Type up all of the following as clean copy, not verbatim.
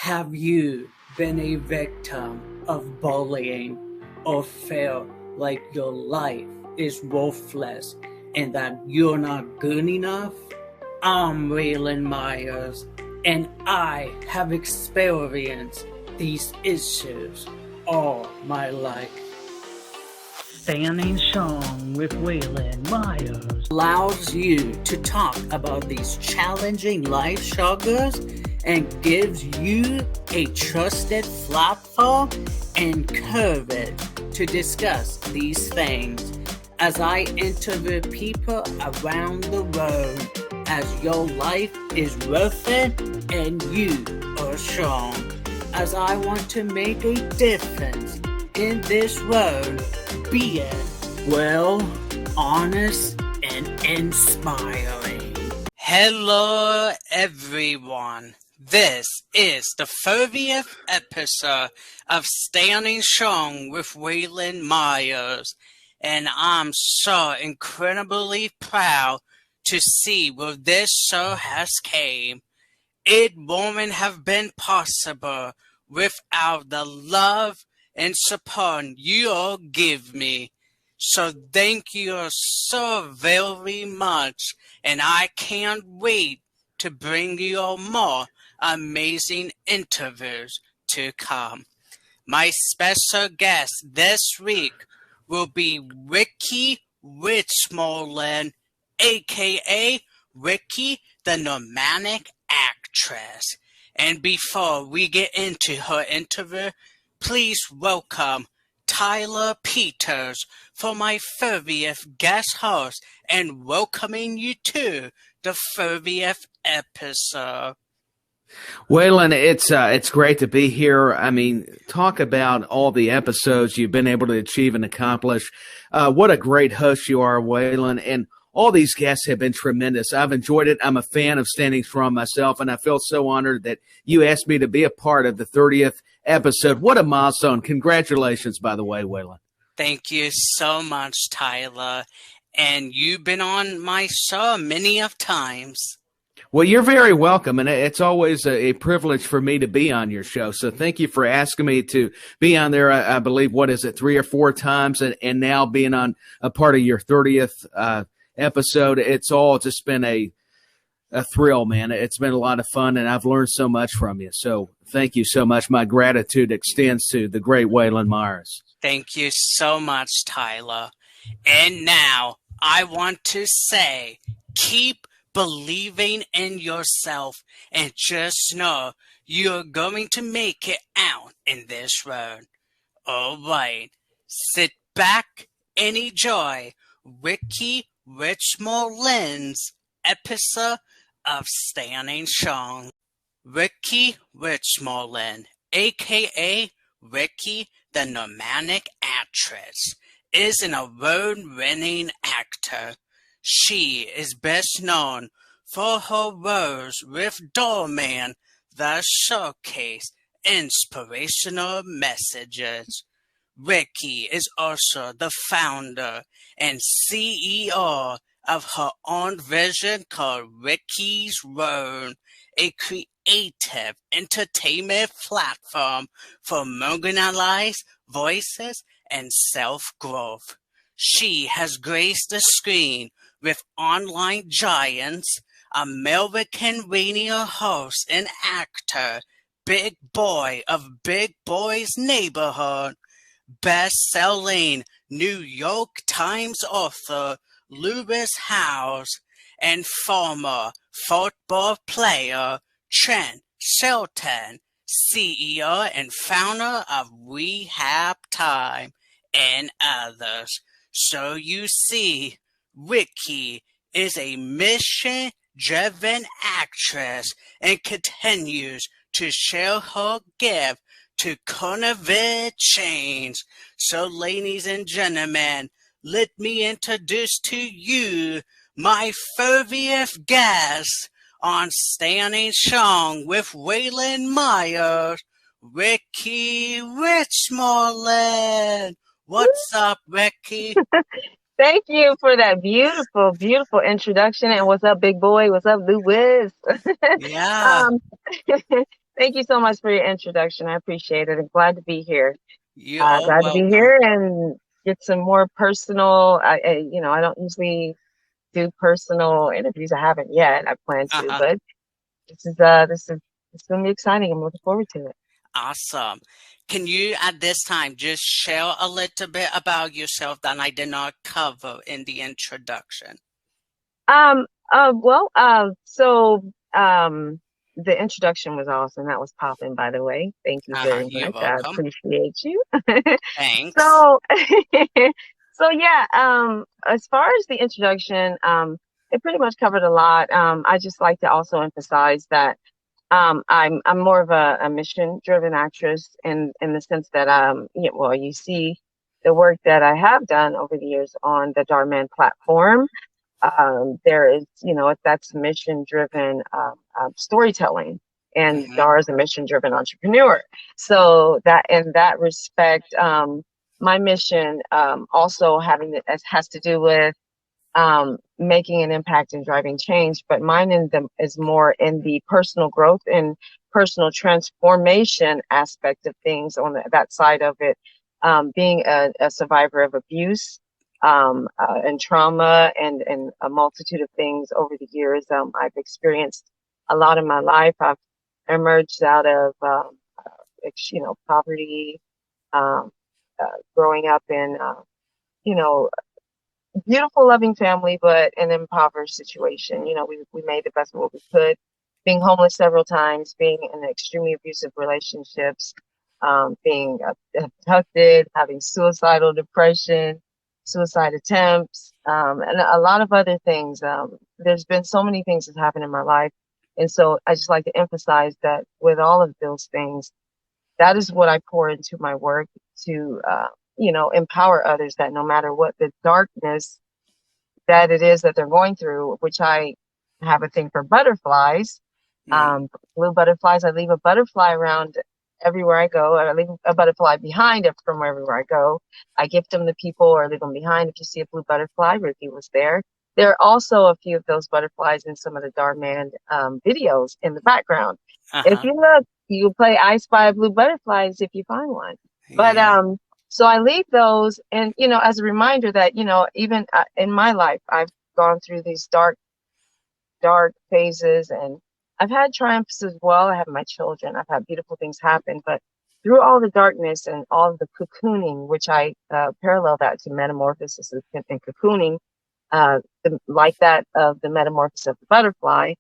Have you been a victim of bullying or feel like your life is worthless and that you're not good enough? I'm Waylon Myers, and I have experienced these issues all my life. Standing Strong with Waylon Myers allows you to talk about these challenging life struggles and gives you a trusted platform and courage to discuss these things as I interview people around the world, as your life is worth it and you are strong, as I want to make a difference in this world, being, well, honest and inspiring. Hello everyone. This is the 30th episode of Standing Strong with Waylon Myers, and I'm so incredibly proud to see where this show has came. It wouldn't have been possible without the love and support you all give me. So thank you so very much, and I can't wait to bring you all more amazing interviews to come. My special guest this week will be Riki Westmoreland, aka Riki the Nomadic Actress. And before we get into her interview, please welcome Tyler Peters for my 30th guest host and welcoming you to the 30th episode. Waylon, it's great to be here. I mean, talk about all the episodes you've been able to achieve and accomplish. What a great host you are, Waylon, and all these guests have been tremendous. I've enjoyed it. I'm a fan of Standing Strong myself, and I feel so honored that you asked me to be a part of the 30th episode. What a milestone. Congratulations, by the way, Waylon. Thank you so much, Tyler. And you've been on my show many of times. Well, you're very welcome, and it's always a privilege for me to be on your show. So thank you for asking me to be on there. I believe, 3 or 4 times, and now being on a part of your 30th episode. It's all just been a thrill, man. It's been a lot of fun, and I've learned so much from you. So thank you so much. My gratitude extends to the great Waylon Myers. Thank you so much, Tyler. And now I want to say, keep believing in yourself and just know you're going to make it out in this world. All right, sit back and enjoy Riki Westmoreland's episode of Standing Strong. Riki Westmoreland, aka Riki the Nomadic Actress, is an award-winning actor. She is best known for her roles with Doorman that showcase inspirational messages. Riki is also the founder and CEO of her own vision called Riki's World, a creative entertainment platform for marginalized voices and self-growth. She has graced the screen with online giants, American radio host and actor, Big Boy of Big Boy's Neighborhood, best-selling New York Times author Lewis Howes, and former football player Trent Shelton, CEO and founder of Rehab Time, and others. So you see, Riki is a mission-driven actress and continues to share her gift to cultivate change. So, ladies and gentlemen, let me introduce to you my 30th guest on Standing Strong with Waylon Myers, Riki Westmoreland. What's up, Riki? Thank you for that beautiful, beautiful introduction. And what's up, big boy? What's up, Lewis? Yeah. Thank you so much for your introduction. I appreciate it. I'm glad to be here. You are Glad to be welcome. here and get some more personal. I don't usually do personal interviews. I haven't yet. I plan to, Uh-huh. but this is it's going to be exciting. I'm looking forward to it. Awesome. Can you at this time just share a little bit about yourself that I did not cover in the introduction? Um, so the introduction was awesome. That was popping, by the way. Thank you Uh-huh. very You're much. I welcome. appreciate you. Thanks. So, so yeah, as far as the introduction, it pretty much covered a lot. I just like to also emphasize that I'm more of a mission driven actress in the sense that you see the work that I have done over the years on the Dhar Mann platform. There is, that's mission driven storytelling, and Mm-hmm. Dar is a mission driven entrepreneur. So that in that respect, my mission also has to do with making an impact and driving change, but mine is more in the personal growth and personal transformation aspect of things on that side of it. Being a survivor of abuse and trauma and a multitude of things over the years, I've experienced a lot in my life. I've emerged out of, poverty, um, growing up in, you know, beautiful, loving family, but an impoverished situation. We made the best of what we could. Being homeless several times, being in extremely abusive relationships, being abducted, having suicidal depression, suicide attempts, and a lot of other things. There's been so many things that happened in my life. And so I just like to emphasize that with all of those things, that is what I pour into my work to, empower others that no matter what the darkness that it is that they're going through, which I have a thing for butterflies, Mm. blue butterflies. I leave a butterfly around everywhere I go. I leave a butterfly behind from everywhere I go. I gift them to people or leave them behind. If you see a blue butterfly, Riki was there. There are also a few of those butterflies in some of the Dhar Mann videos in the background. If Uh-huh. you look, you play I Spy a Blue Butterflies if you find one. But Yeah. so I leave those, and as a reminder that even in my life, I've gone through these dark phases, and I've had triumphs as well. I have my children. I've had beautiful things happen, but through all the darkness and all of the cocooning, which I parallel that to metamorphosis and cocooning, like that of the metamorphosis of the butterfly,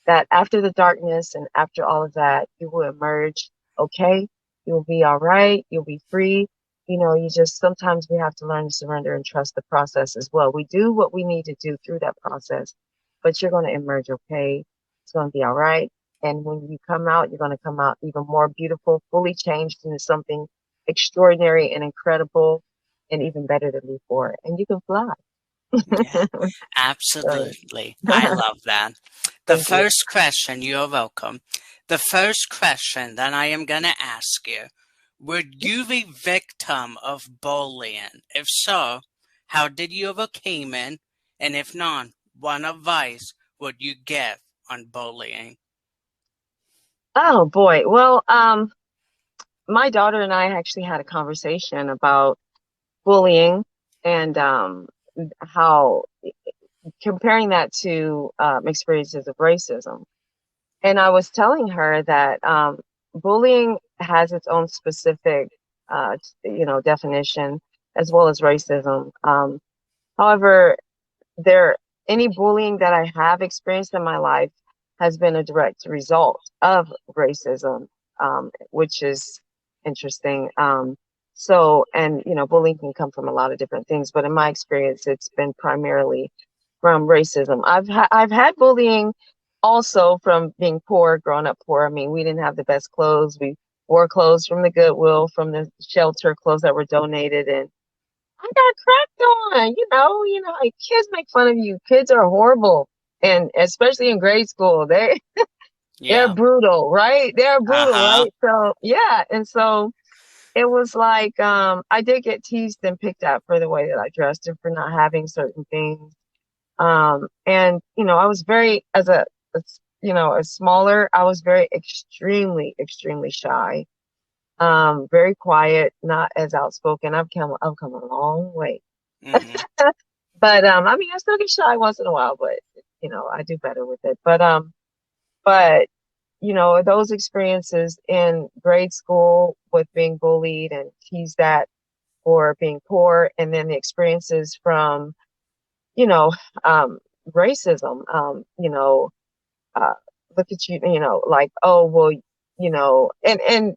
that after the darkness and after all of that, you will emerge okay. You'll be all right. You'll be free. You just sometimes we have to learn to surrender and trust the process as well. We do what we need to do through that process, but you're going to emerge okay. It's going to be all right. And when you come out, you're going to come out even more beautiful, fully changed into something extraordinary and incredible and even better than before. And you can fly. Yeah. So, Absolutely. I love that. The thank you. first question, you're welcome. The first question that I am going to ask you, were you the victim of bullying? If so, how did you overcome it? And if not, what advice would you give on bullying? Oh boy. Well, my daughter and I actually had a conversation about bullying and how comparing that to experiences of racism. And I was telling her that bullying has its own specific, definition as well as racism. However, there any bullying that I have experienced in my life has been a direct result of racism, which is interesting. And bullying can come from a lot of different things, but in my experience, it's been primarily from racism. I've had bullying also from being poor, growing up poor. I mean, we didn't have the best clothes. We wore clothes from the Goodwill, from the shelter, clothes that were donated, and I got cracked on. Like kids make fun of you. Kids are horrible, and especially in grade school, they're Yeah. brutal, right? They're brutal, Uh-huh. right? So yeah, and so it was like I did get teased and picked at for the way that I dressed and for not having certain things. And I was very as smaller, I was very extremely, extremely shy. Very quiet, not as outspoken. I've come a long way. Mm-hmm. But I mean, I still get shy once in a while, but I do better with it. But those experiences in grade school with being bullied and teased at for being poor, and then the experiences from, you know, um, racism, uh, look at you, like, oh, well, and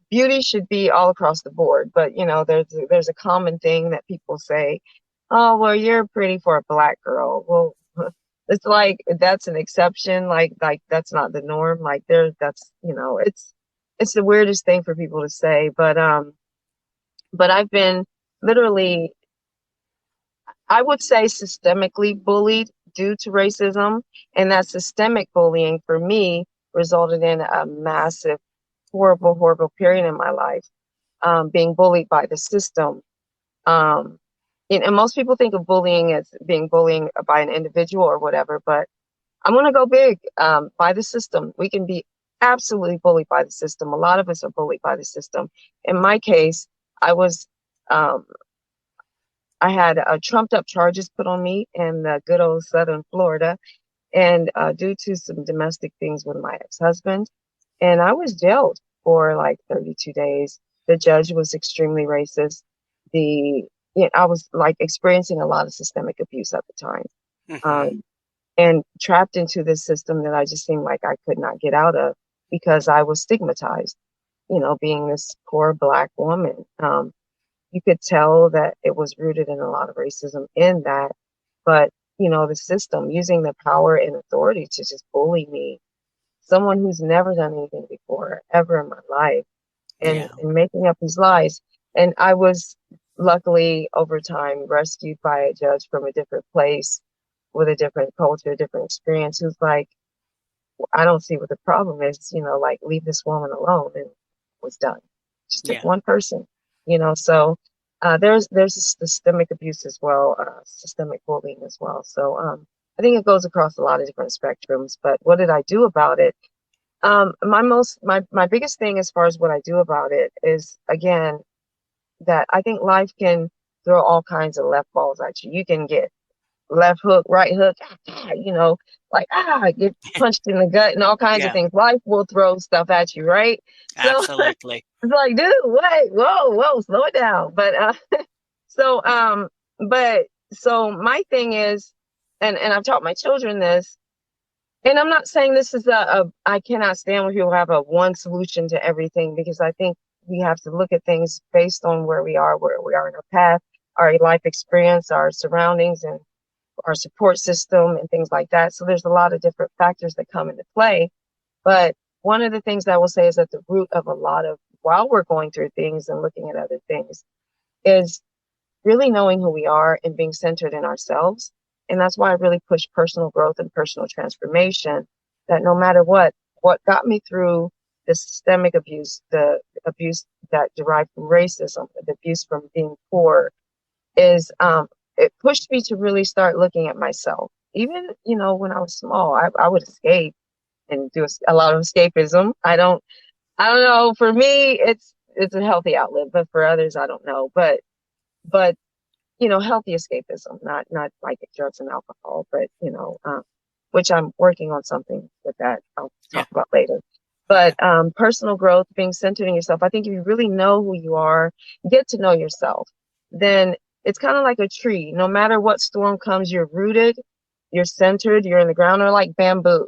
beauty should be all across the board, but there's a common thing that people say, oh, well, you're pretty for a black girl. Well, it's like that's an exception, like that's not the norm. Like that's it's the weirdest thing for people to say, but I've been literally, I would say, systemically bullied due to racism, and that systemic bullying for me resulted in a massive, horrible, horrible period in my life, being bullied by the system. Um, and most people think of bullying as being bullying by an individual or whatever, but I'm going to go big, by the system. We can be absolutely bullied by the system. A lot of us are bullied by the system. In my case, I was, um, I had trumped up charges put on me in the good old Southern Florida, and due to some domestic things with my ex-husband, and I was jailed for like 32 days. The judge was extremely racist. I was like experiencing a lot of systemic abuse at the time, Mm-hmm. um, and trapped into this system that I just seemed like I could not get out of because I was stigmatized. Being this poor black woman, you could tell that it was rooted in a lot of racism in that, but the system using the power and authority to just bully me, someone who's never done anything before ever in my life, and, Yeah. and making up these lies. And I was luckily over time rescued by a judge from a different place with a different culture, different experience, who's like, I don't see what the problem is, like leave this woman alone, and it was done. Just took Yeah. one person, so there's a systemic abuse as well, systemic bullying as well. So I think it goes across a lot of different spectrums. But what did I do about it? My biggest thing as far as what I do about it is, again, that I think life can throw all kinds of left balls at you. You can get left hook, right hook, like get punched in the gut and all kinds of Yeah. things. Life will throw stuff at you, right? So Absolutely. it's like, dude, wait, whoa, slow it down. So but so my thing is, and I've taught my children this, and I'm not saying this is I cannot stand when people have a one solution to everything, because I think we have to look at things based on where we are in our path, our life experience, our surroundings, and our support system and things like that. So there's a lot of different factors that come into play. But one of the things that I will say is at the root of a lot of, while we're going through things and looking at other things, is really knowing who we are and being centered in ourselves. And that's why I really push personal growth and personal transformation, that no matter what got me through the systemic abuse, the abuse that derived from racism, the abuse from being poor, is it pushed me to really start looking at myself. Even, when I was small, I would escape and do a lot of escapism. I don't know. For me, it's a healthy outlet, but for others, I don't know. But healthy escapism, not like drugs and alcohol, but which I'm working on something with that I'll Yeah. talk about later. Okay. But personal growth, being centered in yourself. I think if you really know who you are, get to know yourself, then it's kind of like a tree. No matter what storm comes, you're rooted, you're centered, you're in the ground, or like bamboo.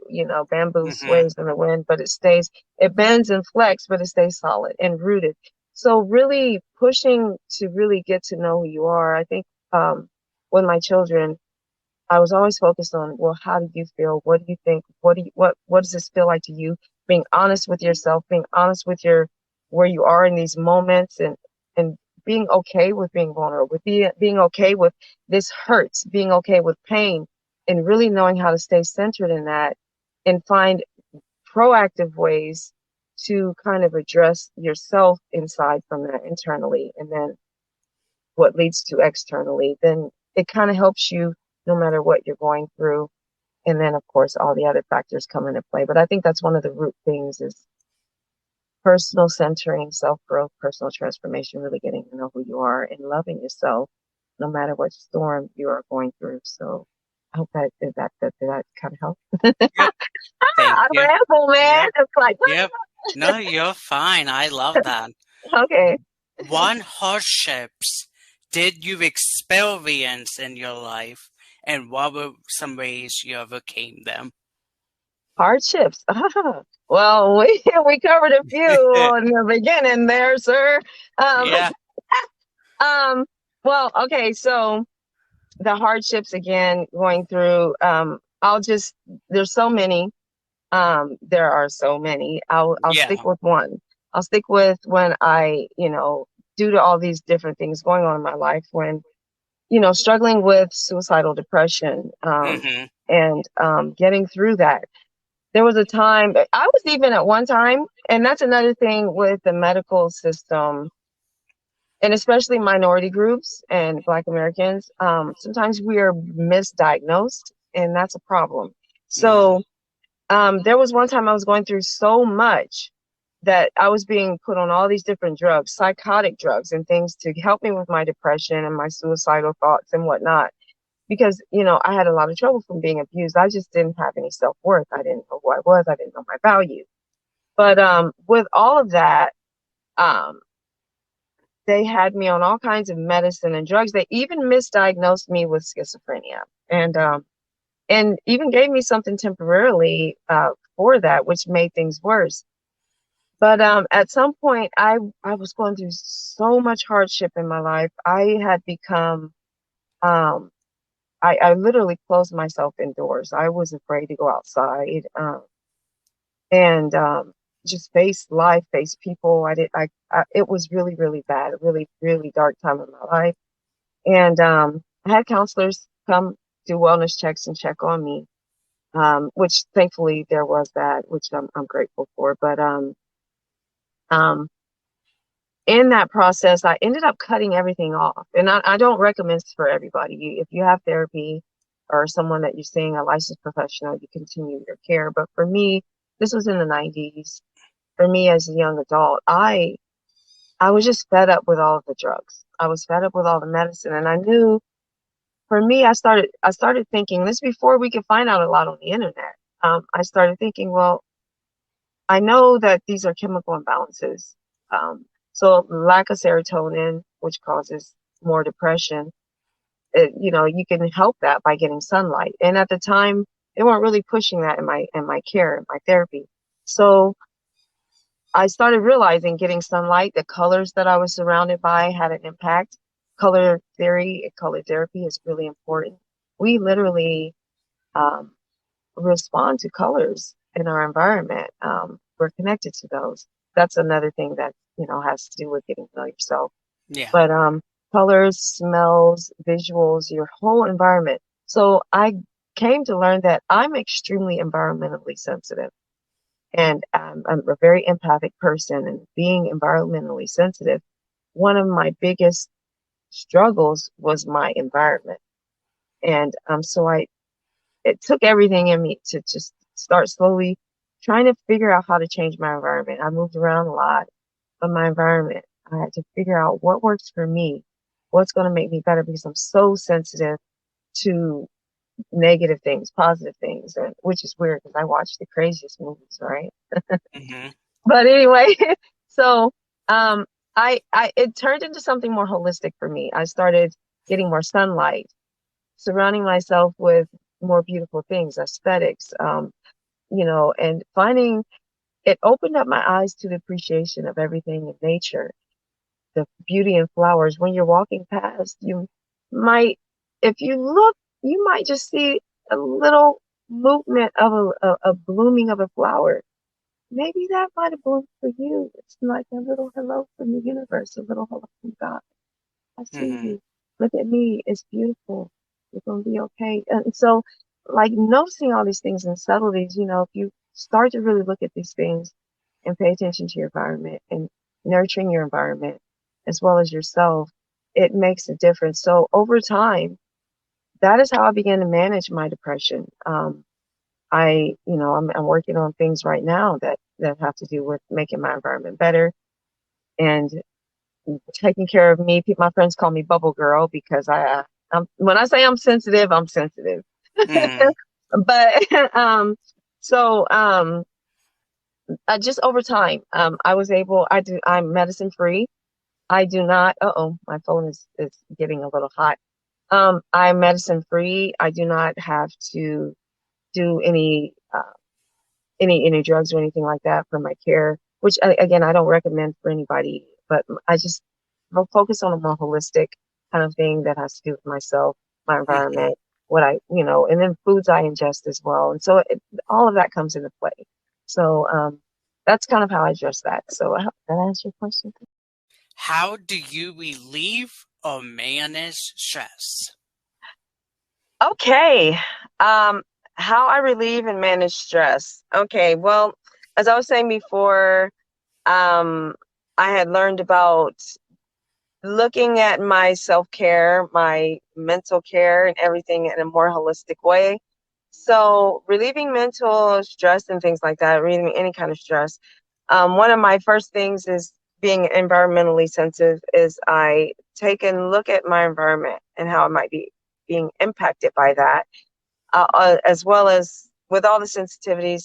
Bamboo Mm-hmm. sways in the wind, but it bends and flex, but it stays solid and rooted. So really pushing to really get to know who you are. I think with my children, I was always focused on, well, how do you feel? What do you think? What does this feel like to you? Being honest with yourself, being honest with where you are in these moments, and being okay with being vulnerable, with being okay with this hurts, being okay with pain, and really knowing how to stay centered in that and find proactive ways to kind of address yourself inside from that internally, and then what leads to externally, then it kind of helps you no matter what you're going through. And then, of course, all the other factors come into play. But I think that's one of the root things is personal centering, self-growth, personal transformation, really getting to know who you are and loving yourself no matter what storm you are going through. So I hope that kind of helps. Yep. Thank I you. ramble, man. Yep. It's like, Yep. No, you're fine. I love that. okay. What hardships did you experience in your life, and what were some ways you overcame them? Hardships. Well, we covered a few in the beginning there, sir. Um, Yeah. well, okay, so the hardships again going through there's so many. There are so many. I'll Yeah. stick with one. I'll stick with when I, due to all these different things going on in my life, when, struggling with suicidal depression, Mm-hmm. and getting through that. There was a time I was even at one time, and that's another thing with the medical system, and especially minority groups and Black Americans. Sometimes we are misdiagnosed, and that's a problem. Mm-hmm. So there was one time I was going through so much that I was being put on all these different drugs, psychotic drugs and things to help me with my depression and my suicidal thoughts and whatnot. Because, I had a lot of trouble from being abused. I just didn't have any self-worth. I didn't know who I was. I didn't know my value. But with all of that, um, they had me on all kinds of medicine and drugs. They even misdiagnosed me with schizophrenia. And even gave me something temporarily for that, which made things worse. But at some point, I was going through so much hardship in my life. I had become, I literally closed myself indoors. I was afraid to go outside and just face life, face people. It was really, really bad, a really, really dark time in my life. And I had counselors come do wellness checks and check on me. Which thankfully there was that, which I'm grateful for. But um, in that process, I ended up cutting everything off. And I don't recommend this for everybody. If you have therapy or someone that you're seeing, a licensed professional, you continue your care. But for me, this was in the 90s. For me as a young adult, I was just fed up with all of the drugs. I was fed up with all the medicine. And I knew for me, I started thinking this before we could find out a lot on the internet. I started thinking, well, I know that these are chemical imbalances. So lack of serotonin, which causes more depression, you can help that by getting sunlight. And at the time, they weren't really pushing that in my care, in my therapy. So I started realizing getting sunlight, the colors that I was surrounded by had an impact. Color theory and color therapy is really important. We literally respond to colors in our environment. We're connected to those. That's another thing that, has to do with getting to know yourself. Yeah. But colors, smells, visuals, your whole environment. So I came to learn that I'm extremely environmentally sensitive. And I'm a very empathic person, and being environmentally sensitive, one of my biggest struggles was my environment. And so it took everything in me to just start slowly trying to figure out how to change my environment. I moved around a lot, but my environment, I had to figure out what works for me, what's going to make me better, because I'm so sensitive to negative things, positive things, and which is weird because I watch the craziest movies, right? Mm-hmm. But anyway, so it turned into something more holistic for me. I started getting more sunlight, surrounding myself with more beautiful things, aesthetics, and finding it opened up my eyes to the appreciation of everything in nature, the beauty in flowers. When you're walking past, might, if you look, you might just see a little movement of a blooming of a flower. Maybe that might have bloomed for you. It's like a little hello from the universe, a little hello from God. I see Mm-hmm. you. Look at me. It's beautiful. You're going to be okay. And so, like, noticing all these things and subtleties, if you start to really look at these things and pay attention to your environment and nurturing your environment as well as yourself, it makes a difference. So over time, that is how I began to manage my depression. I'm working on things right now that have to do with making my environment better and taking care of me. My friends call me Bubble Girl because when I say I'm sensitive, I'm sensitive. Mm. But so just over time, I was able. I'm medicine free. I do not. My phone is getting a little hot. I'm medicine free. I do not have to do any drugs or anything like that for my care, which again, I don't recommend for anybody, but I just will focus on a more holistic kind of thing that has to do with myself, my Hmm. environment, and then foods I ingest as well. And so all of that comes into play. So, that's kind of how I address that. So I hope that answers your question. How do you relieve or manage stress? Okay. Um, how I relieve and manage stress. Okay. Well, as I was saying before, um, I had learned about looking at my self-care, my mental care and everything in a more holistic way. So relieving mental stress and things like that, relieving any kind of stress. One of my first things is being environmentally sensitive is I take and look at my environment and how it might be being impacted by that, as well as with all the sensitivities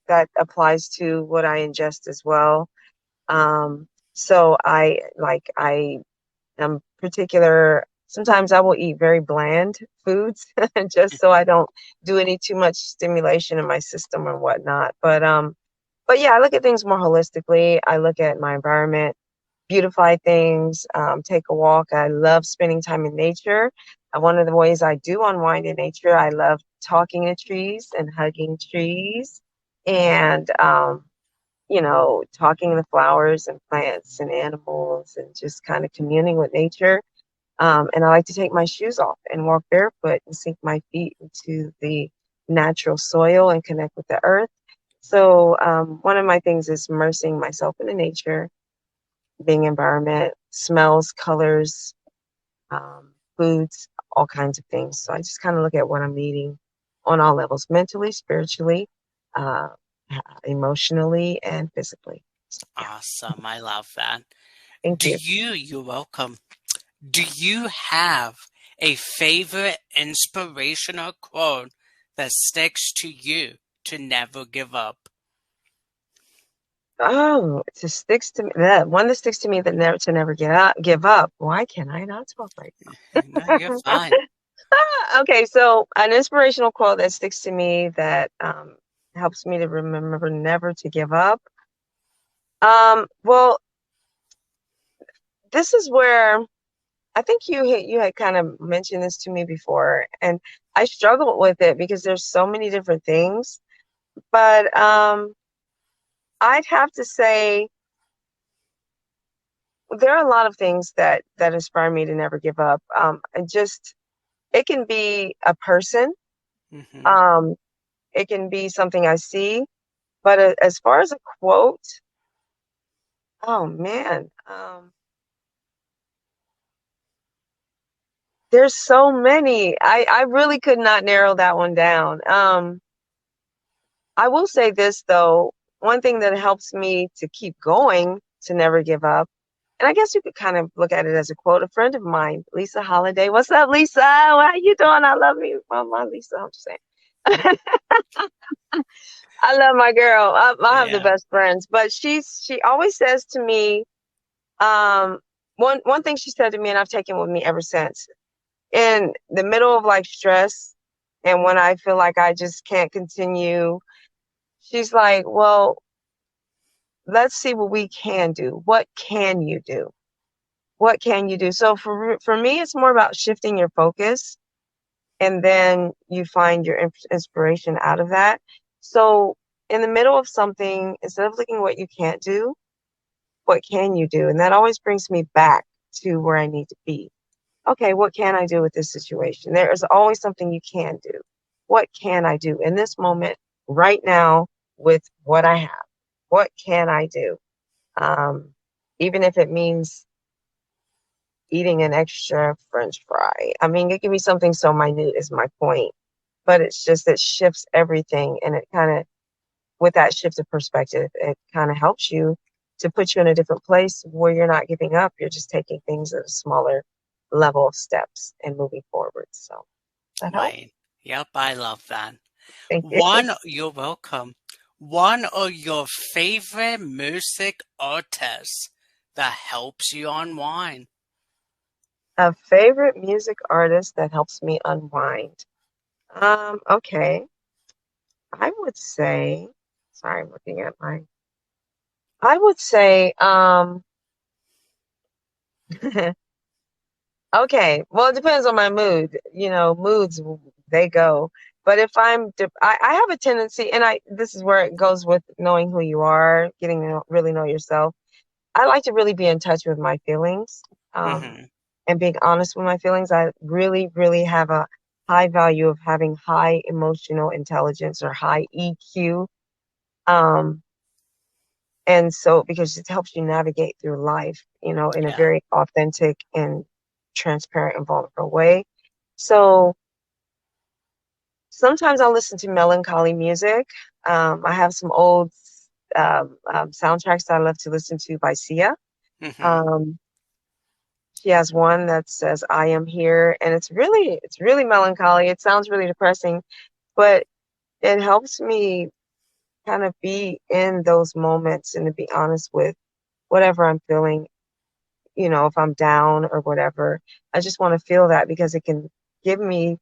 that applies to what I ingest as well. So I am particular. Sometimes I will eat very bland foods just so I don't do any too much stimulation in my system or whatnot. But yeah, I look at things more holistically. I look at my environment, beautify things, take a walk. I love spending time in nature. One of the ways I do unwind in nature, I love talking to trees and hugging trees and talking to flowers and plants and animals and just kind of communing with nature. And I like to take my shoes off and walk barefoot and sink my feet into the natural soil and connect with the earth. So one of my things is immersing myself in the nature, being environment, smells, colors, foods, all kinds of things. So I just kind of look at what I'm eating on all levels, mentally, spiritually, uh, emotionally, and physically. So, yeah, Awesome. I love that. thank you. You're welcome. Do you have a favorite inspirational quote that sticks to you to never give up? Oh, it just sticks to me. That one that sticks to me that never give up. Why can I not talk right No, you're now? fine. Okay, so an inspirational quote that sticks to me that helps me to remember never to give up. Well, this is where I think you had kind of mentioned this to me before, and I struggled with it because there's so many different things. But I'd have to say there are a lot of things that inspire me to never give up. And just it can be a person, Hmm. um, it can be something I see, but as far as a quote, oh man, there's so many. I really could not narrow that one down. I will say this though, one thing that helps me to keep going to never give up. And I guess you could kind of look at it as a quote. A friend of mine, Lisa Holiday. What's up, Lisa? How you doing? I love you, Mama Lisa. I'm just saying. I love my girl. I have the Yeah. best friends, but she always says to me, um, one thing she said to me, and I've taken with me ever since. In the middle of like stress, and when I feel like I just can't continue, she's like, "Well, let's see what we can do. What can you do? What can you do?" So for me, it's more about shifting your focus, and then you find your inspiration out of that. So in the middle of something, instead of looking at what you can't do, what can you do? And that always brings me back to where I need to be. Okay, what can I do with this situation? There is always something you can do. What can I do in this moment, right now, with what I have? What can I do? Um, Even if it means eating an extra French fry. I mean, it can be something so minute, is my point. but it's just, it shifts everything. And it kind of, with that shift of perspective, it kind of helps you to put you in a different place where you're not giving up. You're just taking things at a smaller level of steps and moving forward. So that helps. Right. Yep, I love that. Thank you. You're welcome. One of your favorite music artists that helps you unwind. A favorite music artist that helps me unwind. Okay. I would say, sorry, I'm looking at I would say, okay, well, it depends on my mood. You know, moods, they go. But if I have a tendency, and this is where it goes with knowing who you are, getting to really know yourself. I like to really be in touch with my feelings, Mm-hmm. and being honest with my feelings. I really, really have a high value of having high emotional intelligence or high EQ. Um, and so, because it helps you navigate through life, you know, in a Yeah. very authentic and transparent and vulnerable way. So sometimes I'll listen to melancholy music. I have some old soundtracks that I love to listen to by Sia. Mm-hmm. Um, she has one that says "I am here," and it's really melancholy. It sounds really depressing, but it helps me kind of be in those moments and to be honest with whatever I'm feeling. You know, if I'm down or whatever, I just want to feel that because it can give me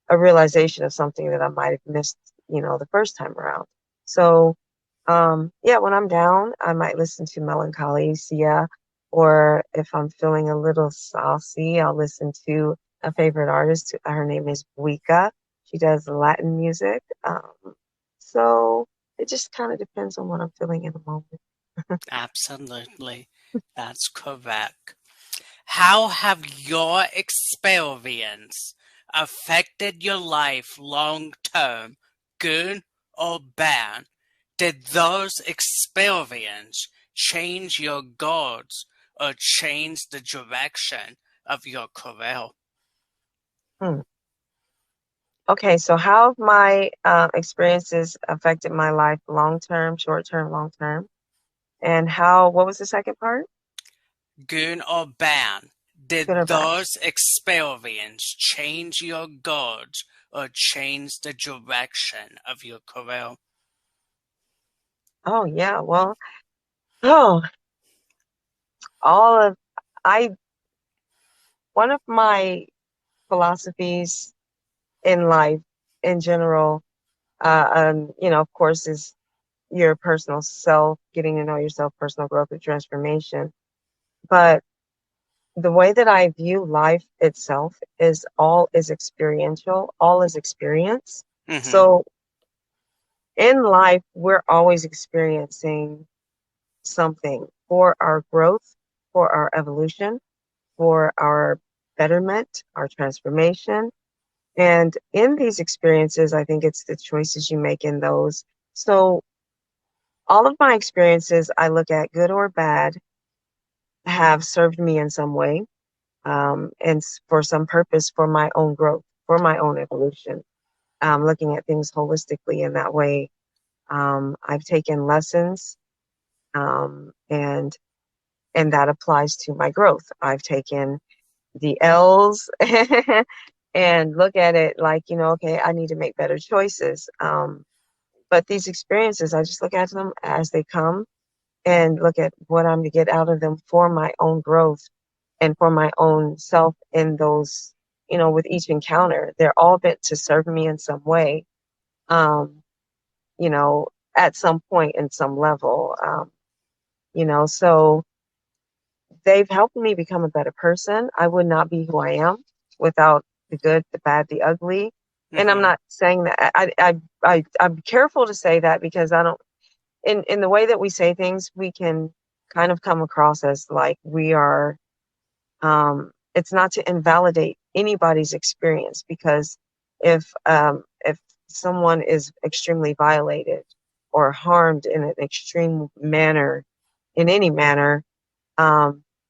a realization of something that I might have missed, you know, the first time around. So, yeah, when I'm down, I might listen to Melancholy Sia, or if I'm feeling a little saucy, I'll listen to a favorite artist. Her name is Buika. She does Latin music. So it just kind of depends on what I'm feeling in the moment. Absolutely. That's correct. How have your experience affected your life long term, good or bad? Did those experiences change your goals or change the direction of your career? Hmm. Okay, so how have my experiences affected my life long term, short term, long term? And what was the second part? Good or bad? Good or Did bad? those experiences change your goals or change the direction of your career? Oh, yeah. Well, oh, all of, I, one of my philosophies in life in general, you know, of course, is your personal self, getting to know yourself, personal growth and transformation. But the way that I view life itself is all is experiential, all is experience. Mm-hmm. So in life, we're always experiencing something for our growth, for our evolution, for our betterment, our transformation. And in these experiences, I think it's the choices you make in those. So all of my experiences, I look at good or bad, have served me in some way, and for some purpose for my own growth, for my own evolution. Looking at things holistically in that way. I've taken lessons, and that applies to my growth. I've taken the L's and look at it like, you know, okay, I need to make better choices. But these experiences, I just look at them as they come and look at what I'm to get out of them for my own growth and for my own self in those, you know, with each encounter. They're all meant to serve me in some way, um, you know, at some point in some level, you know, so they've helped me become a better person. I would not be who I am without the good, the bad, the ugly. And I'm Mm-hmm. not saying that I'm careful to say that because I don't, in the way that we say things, we can kind of come across as like we are, it's not to invalidate anybody's experience because if someone is extremely violated or harmed in an extreme manner, in any manner,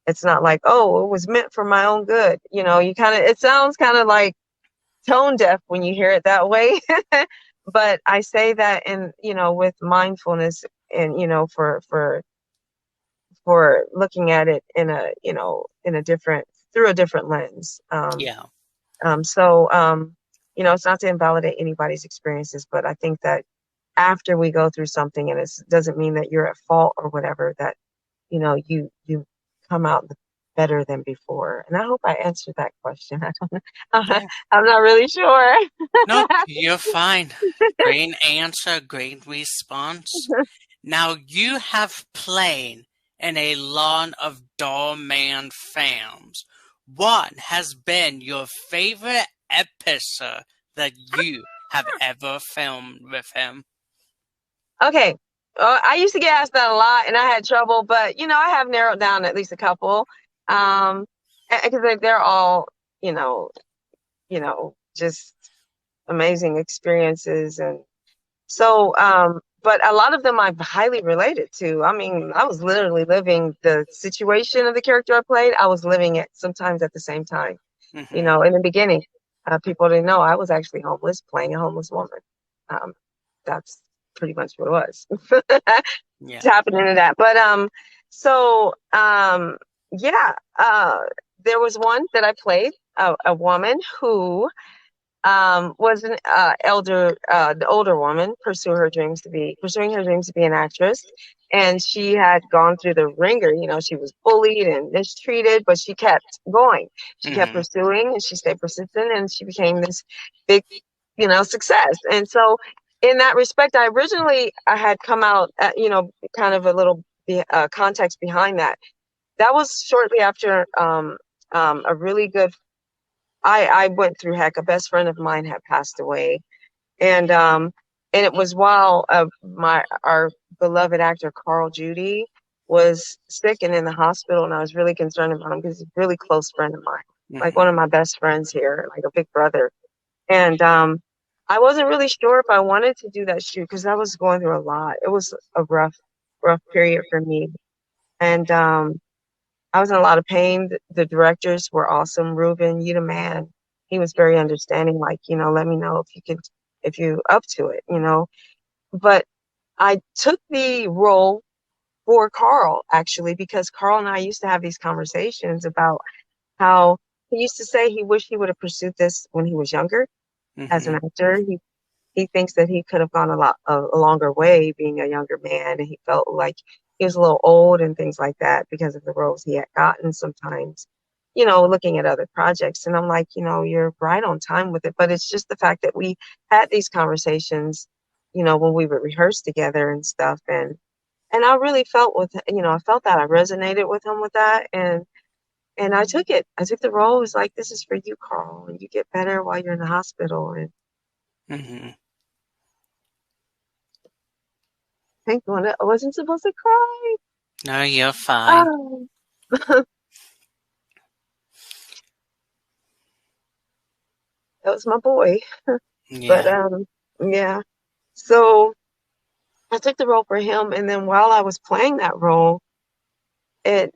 it's not like, oh, it was meant for my own good. You know, you kind of, it sounds kind of like tone deaf when you hear it that way. But I say that in, with mindfulness and, for looking at it in a, in a different, through a different lens. Yeah. It's not to invalidate anybody's experiences, but I think that after we go through something, and it doesn't mean that you're at fault or whatever, that, you come out better than before. And I hope I answered that question. I don't know. Yeah. I'm not really sure. Nope, you're fine. Great answer, great response. Now, you have played in a lot of Dhar Mann films. What has been your favorite episode that you have ever filmed with him? Okay. I used to get asked that a lot and I had trouble, but I have narrowed down at least a couple. Because they're all, just amazing experiences. And so, but a lot of them I've highly related to. I mean, I was literally living the situation of the character I played. I was living it sometimes at the same time. Mm-hmm. In the beginning, people didn't know I was actually homeless, playing a homeless woman. That's pretty much what it was. Yeah. Tapping into that. But there was one that I played, a woman who was an the older woman pursuing her dreams to be an actress. And she had gone through the ringer. She was bullied and mistreated, but she kept going. She kept pursuing, and she stayed persistent, and she became this big, success. And so in that respect, I had come out, kind of a little context behind that. That was shortly after a really good, I went through heck. A best friend of mine had passed away. And it was while our beloved actor Carl Judy was sick and in the hospital, and I was really concerned about him because he's a really close friend of mine, like one of my best friends here, like a big brother. And I wasn't really sure if I wanted to do that shoot because I was going through a lot. It was a rough period for me, and I was in a lot of pain. The directors were awesome. Ruben, you the man. He was very understanding. Like, let me know if you up to it, But I took the role for Carl, actually, because Carl and I used to have these conversations about how he used to say he wished he would have pursued this when he was younger as an actor. He thinks that he could have gone a longer way being a younger man, and he felt like he was a little old and things like that because of the roles he had gotten sometimes, looking at other projects. And I'm like, you're right on time with it, but it's just the fact that we had these conversations, when we would rehearse together and stuff. And I really felt I felt that I resonated with him with that. And I took it. I took the role. It was like, this is for you, Carl, and you get better while you're in the hospital. And I wasn't supposed to cry. No, you're fine. Oh. That was my boy. Yeah. But yeah. So I took the role for him, and then while I was playing that role, a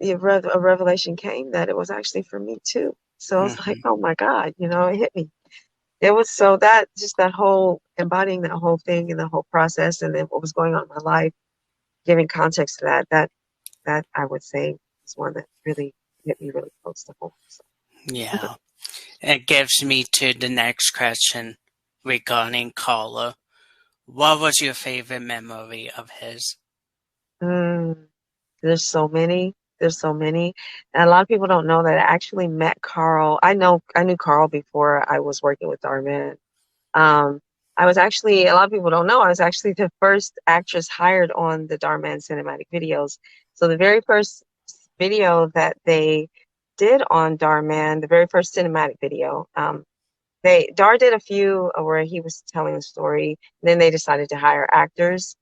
revelation came that it was actually for me too. So I was like, oh my God, it hit me. It was so that just that whole embodying that whole thing and the whole process, and then what was going on in my life, giving context to that I would say is one that really hit me really close to home. So. Yeah. It gives me to the next question regarding Carlo. What was your favorite memory of his? There's so many. And a lot of people don't know that I actually met Carl. I knew Carl before I was working with Dhar Mann. I was actually, a lot of people don't know, I was actually the first actress hired on the Dhar Mann cinematic videos. So the very first video that they did on Dhar Mann, the very first cinematic video, Dhar did a few where he was telling the story. Then they decided to hire actors.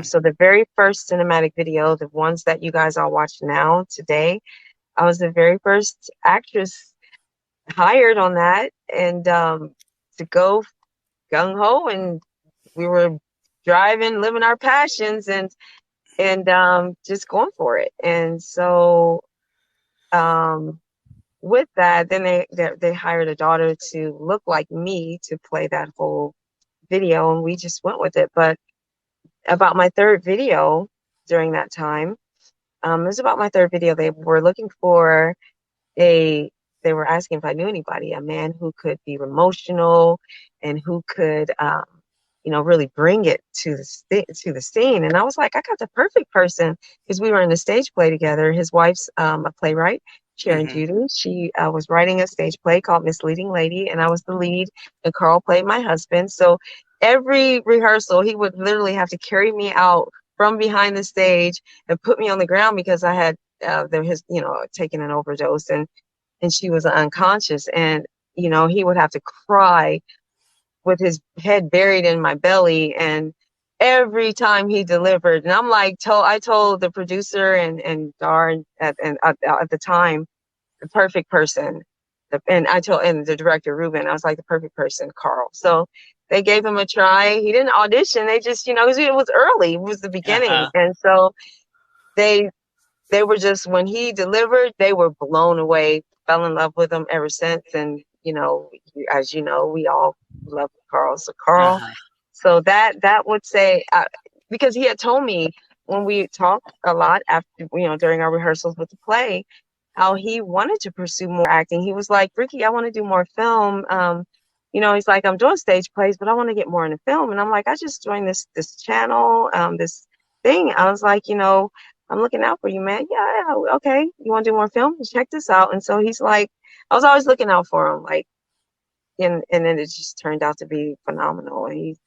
So the very first cinematic video, the ones that you guys all watch now today, I was the very first actress hired on that, and to go gung ho, and we were driving, living our passions, and just going for it. And so with that, then they hired a daughter to look like me to play that whole video, and we just went with it. But about my third video during that time, it was about my third video. They were looking for a they were asking if I knew anybody, a man who could be emotional and who could, really bring it to the scene. And I was like, I got the perfect person, because we were in a stage play together. His wife's a playwright, Sharon Mm-hmm. Judy. She was writing a stage play called Misleading Lady, and I was the lead, and Carl played my husband. So every rehearsal, he would literally have to carry me out from behind the stage and put me on the ground, because I had taken an overdose, and she was unconscious, and he would have to cry with his head buried in my belly, and every time he delivered, and I'm like, I told the producer and Dhar at the time, the perfect person, and the director Ruben, I was like, the perfect person, Carl. So they gave him a try. He didn't audition. They just, it was early, it was the beginning, Uh-huh. and so they were just, when he delivered, they were blown away, fell in love with him ever since. And, as you know, we all love Carl. So Carl, Uh-huh. so that would say, because he had told me when we talked a lot after, during our rehearsals with the play, how he wanted to pursue more acting. He was like, Riki, I want to do more film. He's like, I'm doing stage plays, but I want to get more into film. And I'm like, I just joined this channel, this thing. I was like, I'm looking out for you, man. Yeah, okay. You want to do more film? Check this out. And so he's like, I was always looking out for him, like, and then it just turned out to be phenomenal. And he's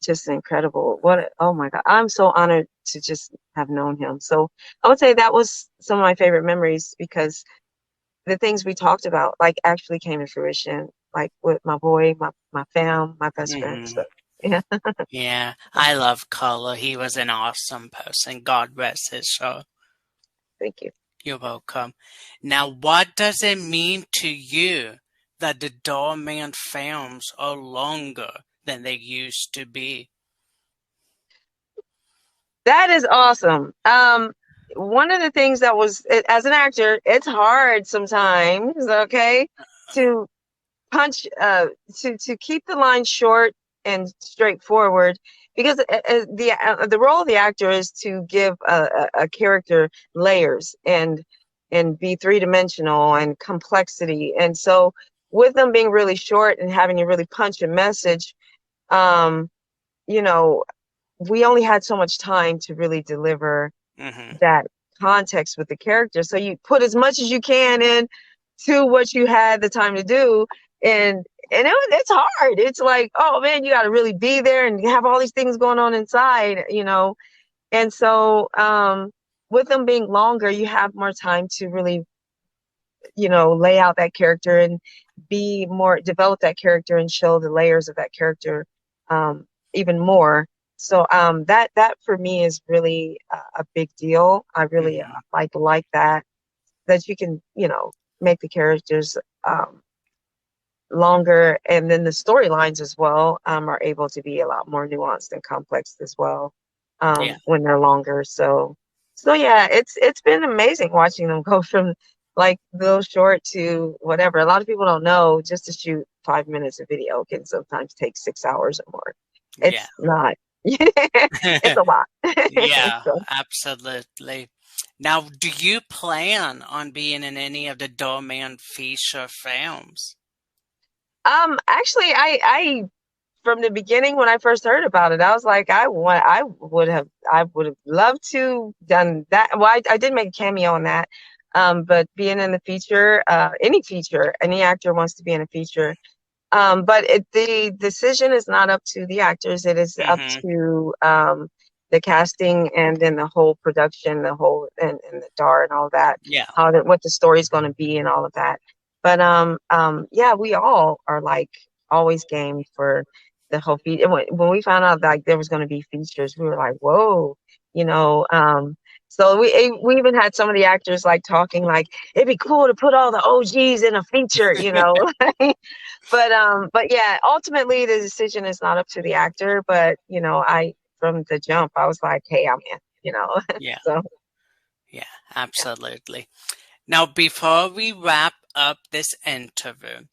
just incredible. Oh my God. I'm so honored to just have known him. So I would say that was some of my favorite memories, because the things we talked about, like, actually came to fruition, like with my boy, my fam, my best friend. Mm-hmm. So yeah. Yeah, I love Carlo. He was an awesome person. God rest his soul. Thank you. You're welcome. Now, what does it mean to you that the Doorman films are longer than they used to be? That is awesome. One of the things that was, as an actor, it's hard sometimes, okay, to punch, to keep the line short and straightforward, because the role of the actor is to give a character layers and be three-dimensional and complexity. And so with them being really short and having to really punch a message, you know, we only had so much time to really deliver Mm-hmm. that context with the character. So you put as much as you can in to what you had the time to do. And it's hard. It's like, oh man, you got to really be there and have all these things going on inside, And so, with them being longer, you have more time to really, lay out that character and develop that character and show the layers of that character, even more. So, that for me is really a big deal. I really Mm-hmm. like that you can, make the characters, longer, and then the storylines as well, are able to be a lot more nuanced and complex as well, Yeah. when they're longer. So yeah, it's been amazing watching them go from like little short to whatever. A lot of people don't know, just to shoot 5 minutes of video can sometimes take 6 hours or more. Yeah. It's not. It's a lot. Yeah, So, absolutely. Now, do you plan on being in any of the Doorman feature films? actually, I from the beginning, when I first heard about it, I was like, I would have loved to done that. Well, I did make a cameo in that. But being in the feature, any actor wants to be in a feature. But the decision is not up to the actors. It is up Mm-hmm. to, the casting, and then the whole production, and the Dhar and all that, Yeah. what the story's going to be and all of that. But, yeah, we all are like always game for the whole feature. When we found out like there was going to be features, we were like, whoa, you know, so we even had some of the actors like talking like, it'd be cool to put all the OGs in a feature, But yeah, ultimately the decision is not up to the actor, but from the jump I was like, hey, I'm in, Yeah. so Yeah, absolutely. Now, before we wrap up this interview,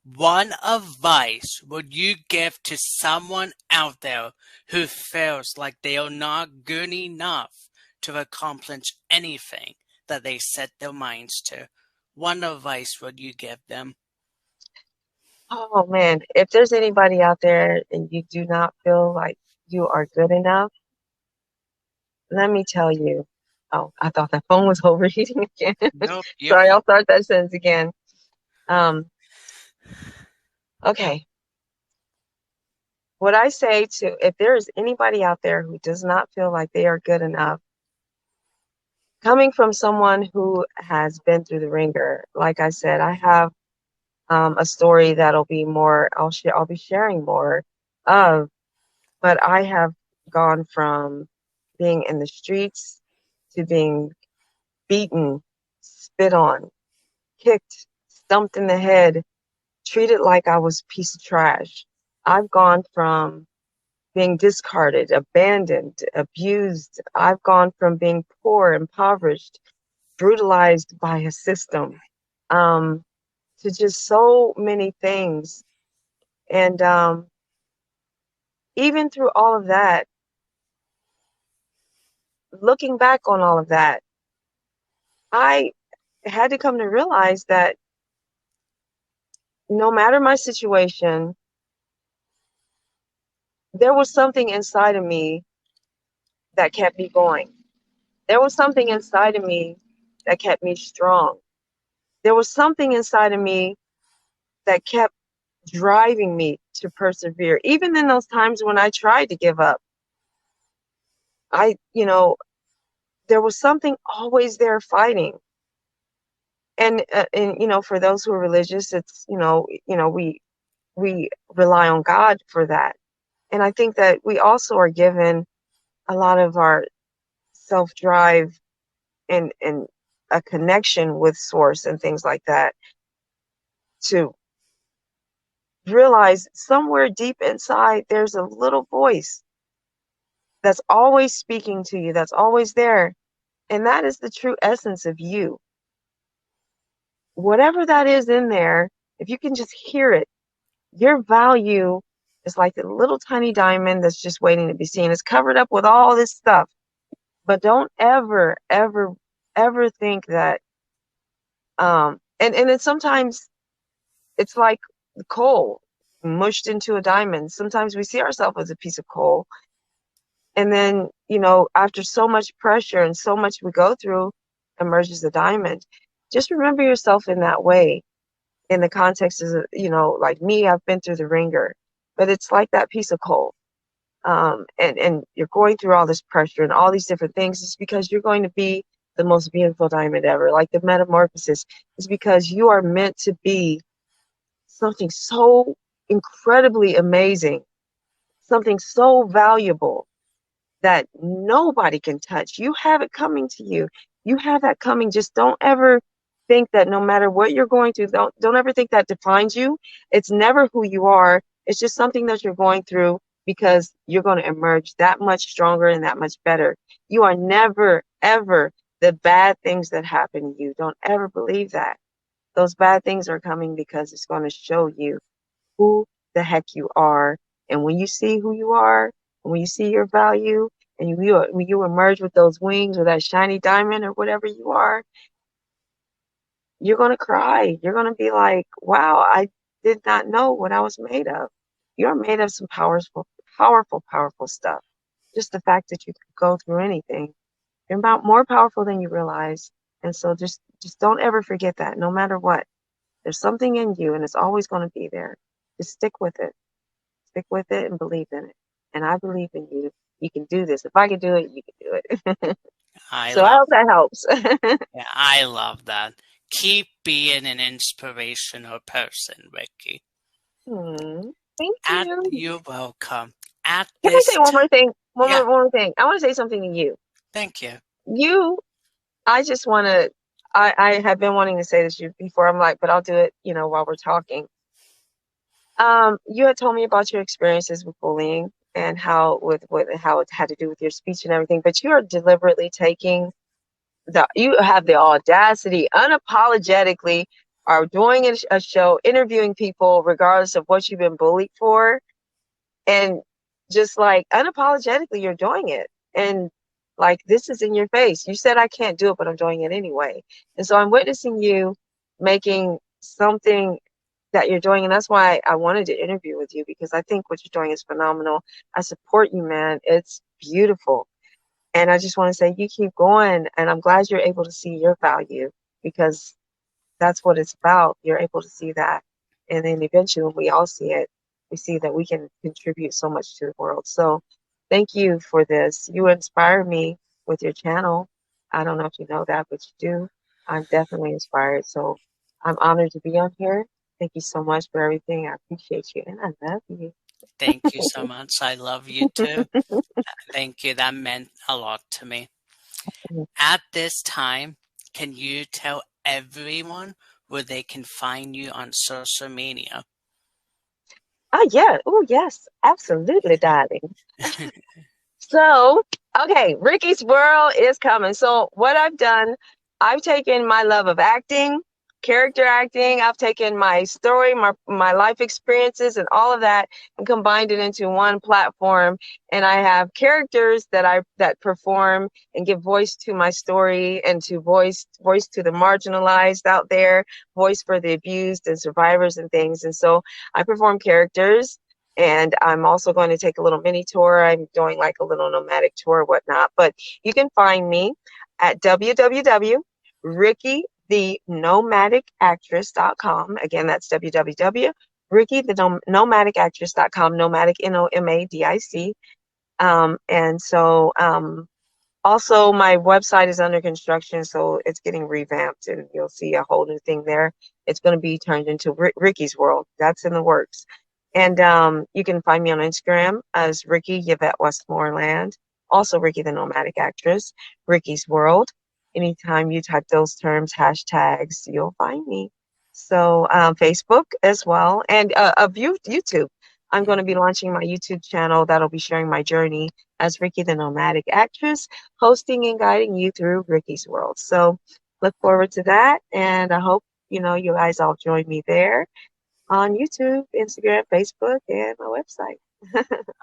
what advice would you give to someone out there who feels like they are not good enough to accomplish anything that they set their minds to? What advice would you give them? Oh man, if there's anybody out there and you do not feel like you are good enough, let me tell you. Oh, I thought that phone was overheating again. Nope, Sorry, I'll start that sentence again. Okay. What I say to, if there is anybody out there who does not feel like they are good enough, coming from someone who has been through the ringer, like I said, I have a story that'll be more, I'll be sharing more of, but I have gone from being in the streets to being beaten, spit on, kicked, stumped in the head, treated like I was a piece of trash. I've gone from being discarded, abandoned, abused. I've gone from being poor, impoverished, brutalized by a system, to just so many things. And even through all of that, looking back on all of that, I had to come to realize that no matter my situation, there was something inside of me that kept me going. There was something inside of me that kept me strong. There was something inside of me that kept driving me to persevere. Even in those times when I tried to give up, there was something always there fighting. And for those who are religious, it's, we rely on God for that. And I think that we also are given a lot of our self-drive and a connection with source and things like that to realize somewhere deep inside there's a little voice that's always speaking to you, that's always there. And that is the true essence of you. Whatever that is in there, if you can just hear it, your value is like a little tiny diamond that's just waiting to be seen. It's covered up with all this stuff. But don't ever, ever, ever think that, and then sometimes it's like coal mushed into a diamond. Sometimes we see ourselves as a piece of coal. And then, after so much pressure and so much we go through, emerges a diamond. Just remember yourself in that way, in the context of, like me, I've been through the ringer, but it's like that piece of coal. And you're going through all this pressure and all these different things. It's because you're going to be the most beautiful diamond ever. Like the metamorphosis is because you are meant to be something so incredibly amazing, something so valuable that nobody can touch. You have it coming to you. You have that coming. Just don't ever think that no matter what you're going through, don't ever think that defines you. It's never who you are. It's just something that you're going through because you're going to emerge that much stronger and that much better. You are never, ever the bad things that happen to you. Don't ever believe that. Those bad things are coming because it's going to show you who the heck you are. And when you see who you are, when you see your value, and when you emerge with those wings or that shiny diamond or whatever you are, you're going to cry. You're going to be like, wow, I did not know what I was made of. You're made of some powerful, powerful, powerful stuff. Just the fact that you could go through anything. You're about more powerful than you realize. And so just don't ever forget that. No matter what, there's something in you and it's always going to be there. Just stick with it. Stick with it and believe in it. And I believe in you. You can do this. If I can do it, you can do it. I hope that helps. Yeah, I love that. Keep being an inspirational person, Riki. Thank you. You're welcome. Can I say one more thing? One more thing. I want to say something to you. Thank you. I just want to, I have been wanting to say this before. I'm like, but I'll do it, while we're talking. You had told me about your experiences with bullying and how it had to do with your speech and everything, but you are deliberately taking you have the audacity, unapologetically, are doing a show, interviewing people regardless of what you've been bullied for, and just like unapologetically you're doing it, and like this is in your face. You said I can't do it, but I'm doing it anyway. And so I'm witnessing you making something that you're doing, and that's why I wanted to interview with you, because I think what you're doing is phenomenal. I support you, man. It's beautiful. And I just want to say you keep going, and I'm glad you're able to see your value, because that's what it's about. You're able to see that. And then eventually when we all see it, we see that we can contribute so much to the world. So thank you for this. You inspire me with your channel. I don't know if you know that, but you do. I'm definitely inspired. So I'm honored to be on here. Thank you so much for everything. I appreciate you, and I love you. Thank you so much. I love you too. Thank you. That meant a lot to me. At this time, can you tell everyone where they can find you on social media? Oh, yeah. Oh, yes. Absolutely, darling. So, okay, Riki's World is coming. So what I've done, I've taken my love of acting, character acting, I've taken my story, my life experiences and all of that, and combined it into one platform. And I have characters that perform and give voice to my story, and to voice to the marginalized out there, voice for the abused and survivors and things. And so I perform characters. And I'm also going to take a little mini tour. I'm doing like a little nomadic tour, whatnot. But you can find me at www.RikiTheNomadicActress.com. Again, that's www.RikiTheNomadicActress.com. Nomadic, Nomadic. And so also my website is under construction, so it's getting revamped, and you'll see a whole new thing there. It's going to be turned into Riki's World. That's in the works. And you can find me on Instagram as Riki Westmoreland, also Riki the Nomadic Actress, Riki's World. Anytime you type those terms, hashtags, you'll find me. So Facebook as well, and YouTube. I'm going to be launching my YouTube channel that'll be sharing my journey as Riki the Nomadic Actress, hosting and guiding you through Riki's World. So look forward to that, and I hope you guys all join me there on YouTube, Instagram, Facebook, and my website.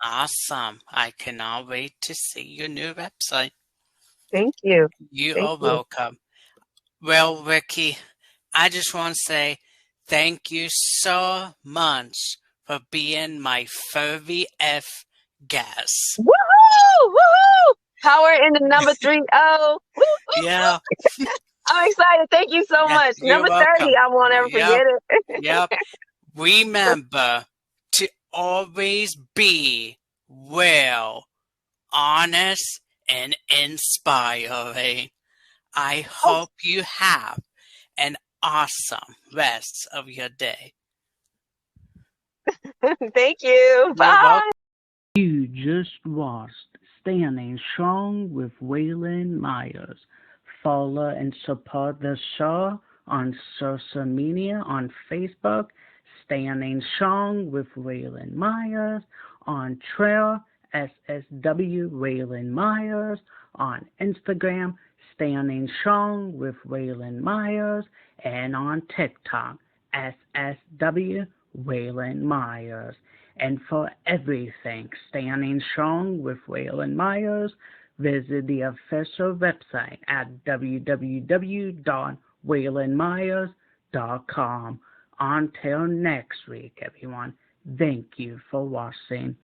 Awesome. I cannot wait to see your new website. Thank you. You Thank are you. welcome. Well, Riki, I just want to say thank you so much for being my furry F guest. Woohoo! Woohoo! Power in the number 30. Yeah. I'm excited. Thank you so much. You're Number welcome. 30. I won't ever forget it. Yep. Remember to always be well, honest, and inspiring. I hope you have an awesome rest of your day. Thank you. Bye. You just watched Standing Strong with Waylon Myers. Follow and support the show on social media on Facebook, Standing Strong with Waylon Myers, on Trail, SSW Waylon Myers, on Instagram, Standing Strong with Waylon Myers, and on TikTok, SSW Waylon Myers. And for everything Standing Strong with Waylon Myers, visit the official website at www.waylonmyers.com. Until next week, everyone, thank you for watching.